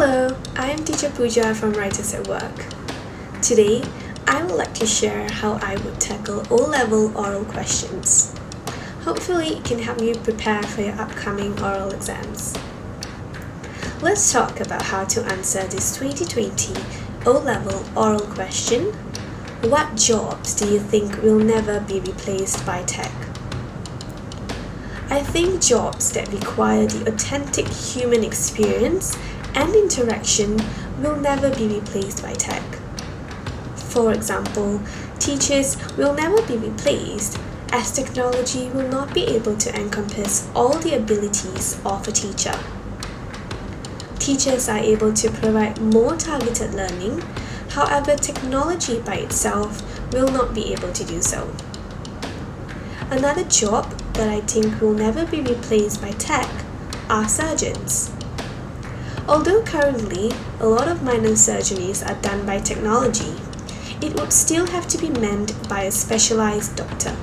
Hello, I am teacher Poojah from Writers at Work. Today, I would like to share how I would tackle O-level oral questions. Hopefully, it can help you prepare for your upcoming oral exams. Let's talk about how to answer this 2020 O-level oral question. What jobs do you think will never be replaced by tech? I think jobs that require the authentic human experience and interaction will never be replaced by tech. For example, teachers will never be replaced as technology will not be able to encompass all the abilities of a teacher. Teachers are able to provide more targeted learning, however, technology by itself will not be able to do so. Another job that I think will never be replaced by tech are surgeons. Although currently a lot of minor surgeries are done by technology, it would still have to be manned by a specialized doctor.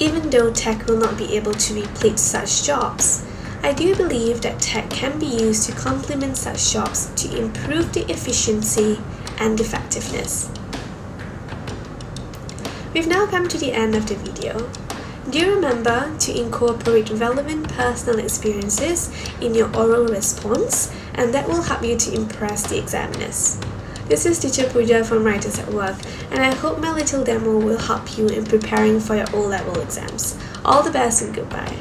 Even though tech will not be able to replace such jobs, I do believe that tech can be used to complement such jobs to improve the efficiency and effectiveness. We've now come to the end of the video. Do remember to incorporate relevant personal experiences in your oral response, and that will help you to impress the examiners. This is teacher Poojah from Writers at Work, and I hope my little demo will help you in preparing for your O-level exams. All the best and goodbye.